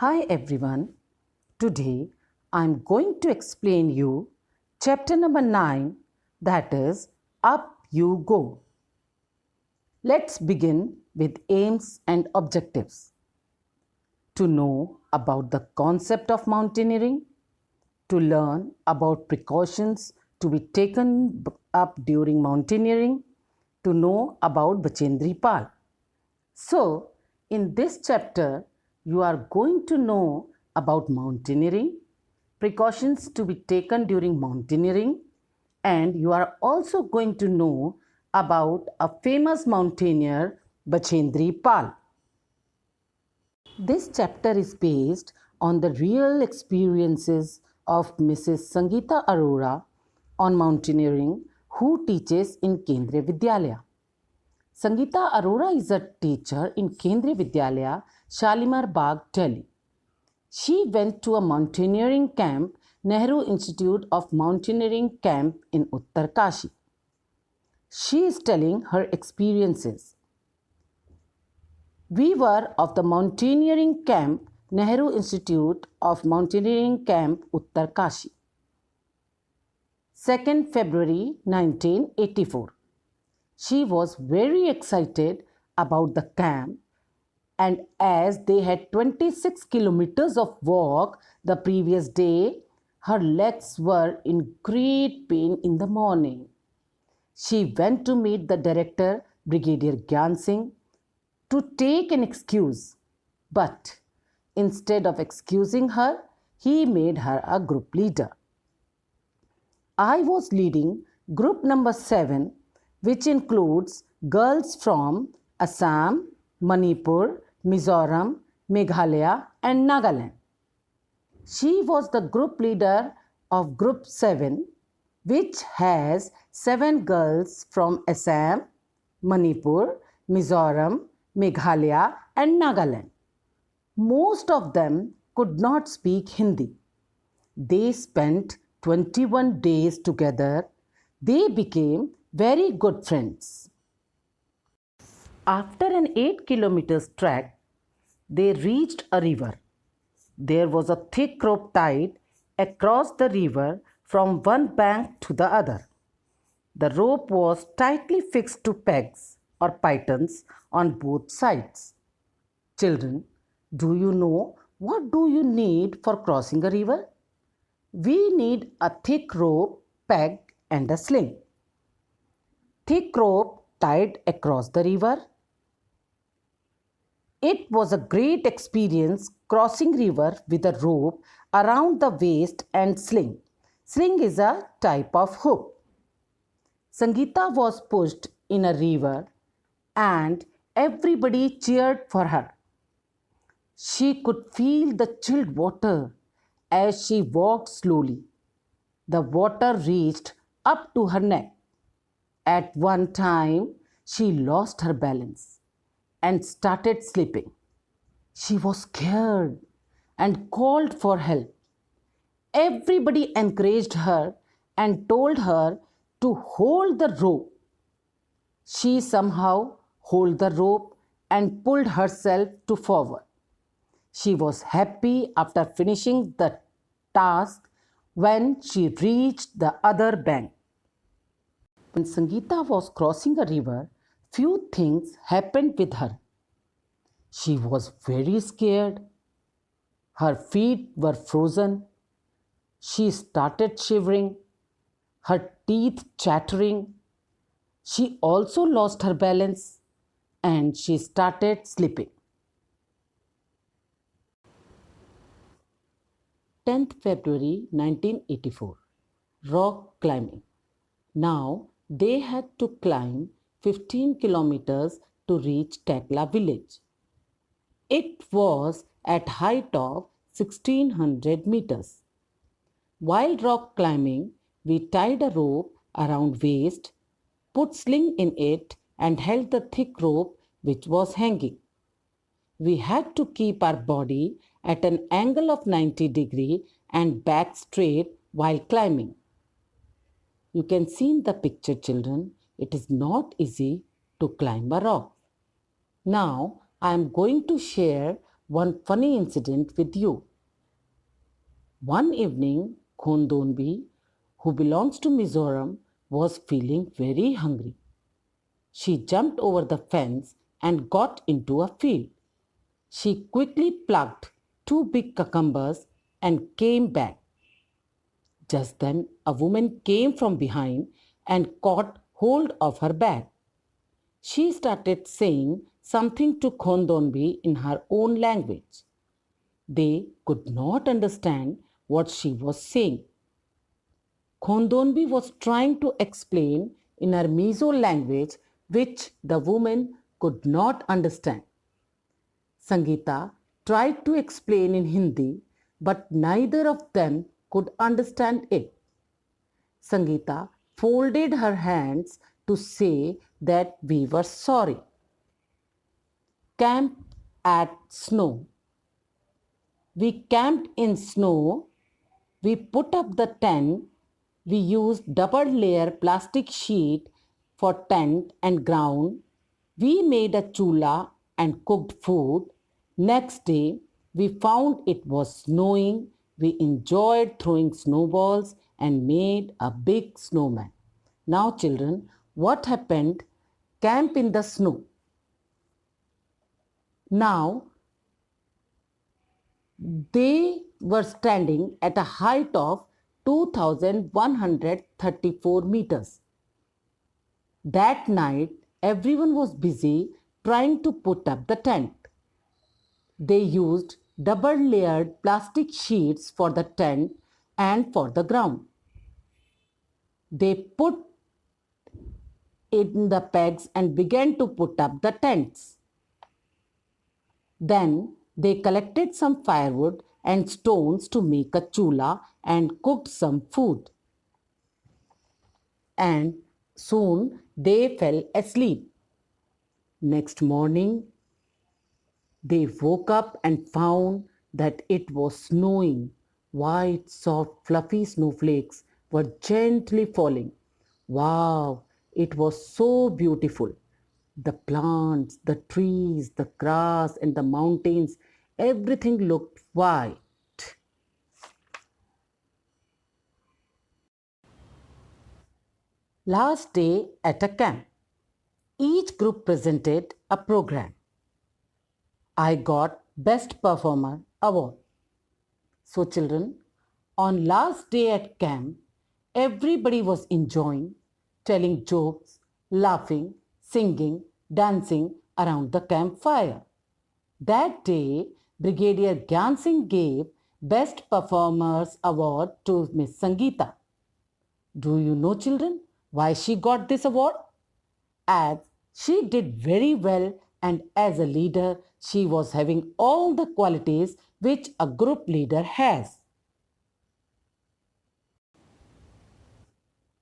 Hi everyone. Today I am going to explain you chapter number 9, that is Up You Go. Let's begin with aims and objectives. To know about the concept of mountaineering, to learn about precautions to be taken up during mountaineering, to know about Bachendri Pal. So, in this chapter, you are going to know about mountaineering, precautions to be taken during mountaineering, and you are also going to know about a famous mountaineer, Bachendri Pal. This chapter is based on the real experiences of Mrs. Sangeeta Arora on mountaineering, who teaches in Kendriya Vidyalaya. Sangeeta Arora is a teacher in Kendriya Vidyalaya, Shalimar Bagh, Delhi. She went to a mountaineering camp, Nehru Institute of Mountaineering Camp in Uttarkashi. She is telling her experiences. We were of the mountaineering camp, Nehru Institute of Mountaineering Camp, Uttarkashi. 2nd February 1984. She was very excited about the camp, and as they had 26 kilometers of walk the previous day, her legs were in great pain in the morning. She went to meet the director, Brigadier Gyan Singh, to take an excuse, but instead of excusing her, he made her a group leader. I was leading group number 7, which includes girls from Assam, Manipur, Mizoram, Meghalaya, and Nagaland. She was the group leader of group 7, which has 7 girls from Assam, Manipur, Mizoram, Meghalaya, and Nagaland. Most of them could not speak Hindi. They spent 21 days together. They became very good friends. After an 8 kilometers trek, they reached a river. There was a thick rope tied across the river from one bank to the other. The rope was tightly fixed to pegs or pythons on both sides. Children, do you know what do you need for crossing a river? We need a thick rope, peg, and a sling. Thick rope tied across the river. It was a great experience crossing river with a rope around the waist and sling. Sling is a type of hook. Sangeeta was pushed in a river and everybody cheered for her. She could feel the chilled water as she walked slowly. The water reached up to her neck. At one time, she lost her balance and started slipping. She was scared and called for help. Everybody encouraged her and told her to hold the rope. She somehow held the rope and pulled herself to forward. She was happy after finishing the task when she reached the other bank. When Sangeeta was crossing a river, few things happened with her. She was very scared. Her feet were frozen. She started shivering, her teeth chattering. She also lost her balance and she started slipping. 10th February 1984. Rock climbing. Now they had to climb 15 kilometers to reach Tekla village. It was at height of 1600 meters. While rock climbing, we tied a rope around waist, put sling in it and held the thick rope which was hanging. We had to keep our body at an angle of 90 degree and back straight while climbing. You can see in the picture, children, it is not easy to climb a rock. Now I am going to share one funny incident with you. One evening, Khondonbi, who belongs to Mizoram, was feeling very hungry. She jumped over the fence and got into a field. She quickly plucked two big cucumbers and came back. Just then, a woman came from behind and caught hold of her bag. She started saying something to Khondonbi in her own language. They could not understand what she was saying. Khondonbi was trying to explain in her Mizo language, which the woman could not understand. Sangeeta tried to explain in Hindi, but neither of them could understand it. Sangeeta folded her hands to say that we were sorry. Camp at snow. We camped in snow. We put up the tent. We used double layer plastic sheet for tent and ground. We made a chula and cooked food. Next day, we found it was snowing. We enjoyed throwing snowballs and made a big snowman. Now, children, what happened? Camp in the snow. Now, they were standing at a height of 2134 meters. That night, everyone was busy trying to put up the tent. They used double layered plastic sheets for the tent and for the ground. They put in the pegs and began to put up the tents. Then they collected some firewood and stones to make a chula and cooked some food. And soon they fell asleep. Next morning, they woke up and found that it was snowing. White, soft, fluffy snowflakes were gently falling. Wow, it was so beautiful. The plants, the trees, the grass, and the mountains, everything looked white. Last day at a camp. Each group presented a program. I got Best Performer Award. So, children, on last day at camp, everybody was enjoying, telling jokes, laughing, singing, dancing around the campfire. That day, Brigadier Gyan Singh gave Best Performers Award to Miss Sangeeta. Do you know, children, why she got this award? As she did very well, and as a leader, she was having all the qualities which a group leader has.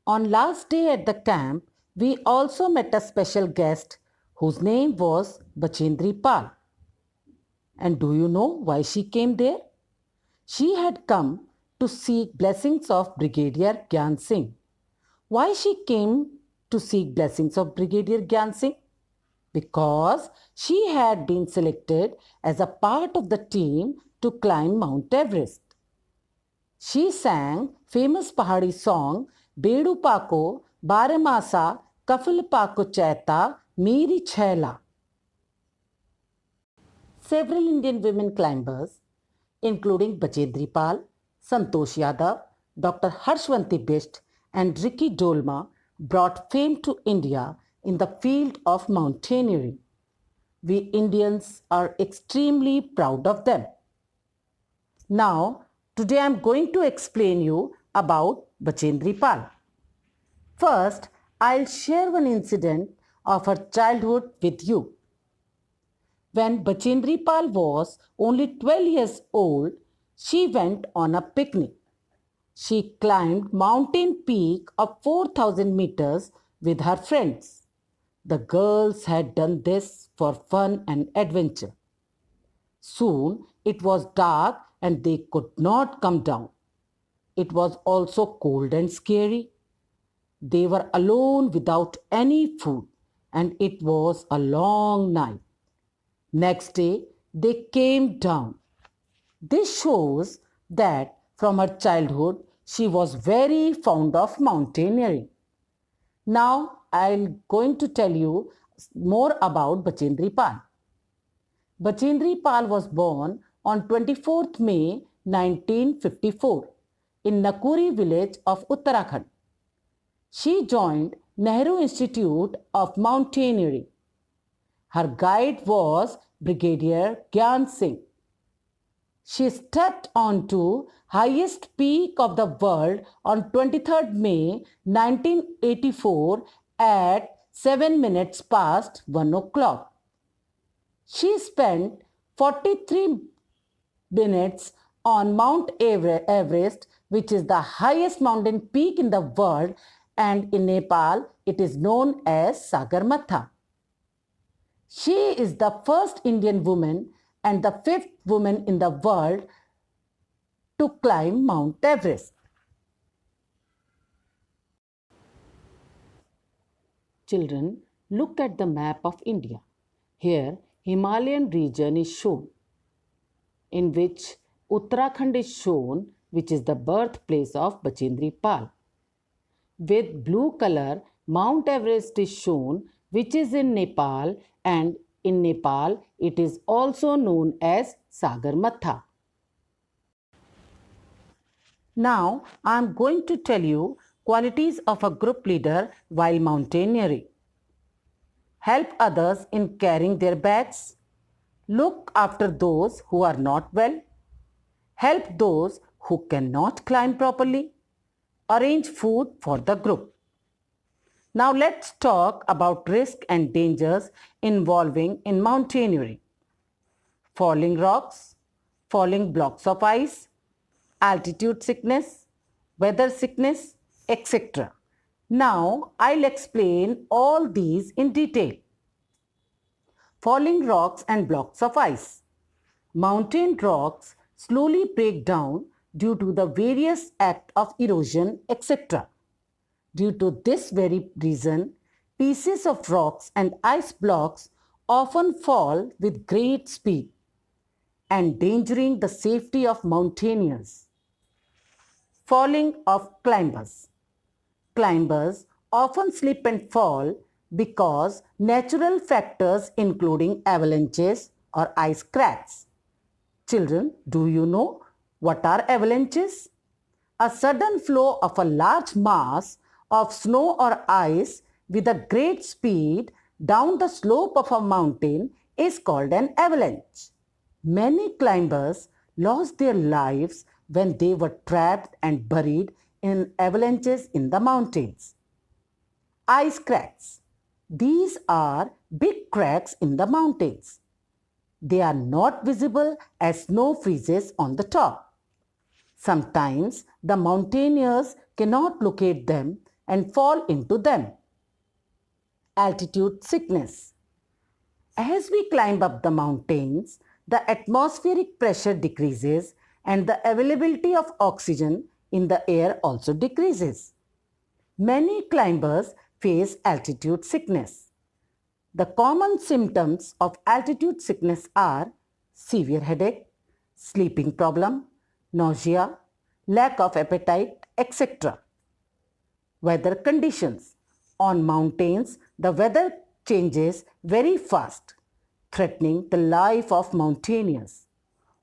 On last day at the camp, we also met a special guest whose name was Bachendri Pal. And do you know why she came there? She had come to seek blessings of Brigadier Gyan Singh. Why she came to seek blessings of Brigadier Gyan Singh? Because she had been selected as a part of the team to climb Mount Everest. She sang famous Pahari song Bedu Pako Baramasa Kafil Pako Chaita Miri Chela. Several Indian women climbers, including Bachendri Pal, Santosh Yadav, Dr. Harshwanti Bisht, and Ricky Dolma, brought fame to India in the field of mountaineering. We Indians are extremely proud of them. Now, today I am going to explain you about Bachendri Pal. First, I'll share one incident of her childhood with you. When Bachendri Pal was only 12 years old, she went on a picnic. She climbed mountain peak of 4,000 meters with her friends. The girls had done this for fun and adventure. Soon it was dark and they could not come down. It was also cold and scary. They were alone without any food and it was a long night. Next day, they came down. This shows that from her childhood she was very fond of mountaineering. Now I'm going to tell you more about Bachendri Pal. Bachendri Pal was born on 24th May 1954 in Nakuri village of Uttarakhand. She joined Nehru Institute of Mountaineering. Her guide was Brigadier Gyan Singh. She stepped onto highest peak of the world on 23rd May 1984 at 7 minutes past 1 o'clock. She spent 43 minutes on Mount Everest, which is the highest mountain peak in the world, and in Nepal it is known as Sagarmatha. She is the first Indian woman and the fifth woman in the world to climb Mount Everest. Children, look at the map of India. Here, Himalayan region is shown, in which Uttarakhand is shown, which is the birthplace of Bachendri Pal. With blue color, Mount Everest is shown, which is in Nepal, and in Nepal it is also known as Sagarmatha. Now I am going to tell you qualities of a group leader while mountaineering. Help others in carrying their bags. Look after those who are not well. Help those who cannot climb properly. Arrange food for the group. Now let's talk about risk and dangers involving in mountaineering. Falling rocks, falling blocks of ice, altitude sickness, weather sickness, etc. Now I'll explain all these in detail. Falling rocks and blocks of ice. Mountain rocks slowly break down due to the various acts of erosion, etc. Due to this very reason, pieces of rocks and ice blocks often fall with great speed, endangering the safety of mountaineers. Falling of climbers. Climbers often slip and fall because natural factors including avalanches or ice cracks. Children, do you know what are avalanches? A sudden flow of a large mass of snow or ice with a great speed down the slope of a mountain is called an avalanche. Many climbers lost their lives when they were trapped and buried in avalanches in the mountains. Ice cracks. These are big cracks in the mountains. They are not visible as snow freezes on the top. Sometimes the mountaineers cannot locate them and fall into them. Altitude sickness. As we climb up the mountains, the atmospheric pressure decreases and the availability of oxygen in the air also decreases. Many climbers face altitude sickness. The common symptoms of altitude sickness are severe headache, sleeping problem, nausea, lack of appetite, etc. Weather conditions. On mountains, the weather changes very fast, threatening the life of mountaineers.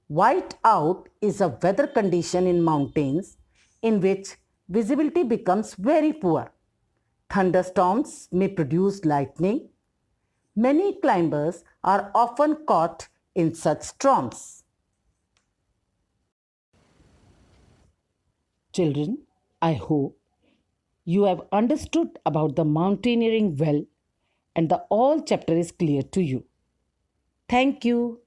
White out is a weather condition in mountains in which visibility becomes very poor. Thunderstorms may produce lightning. Many climbers are often caught in such storms. Children, I hope you have understood about the mountaineering well and the all chapter is clear to you. Thank you.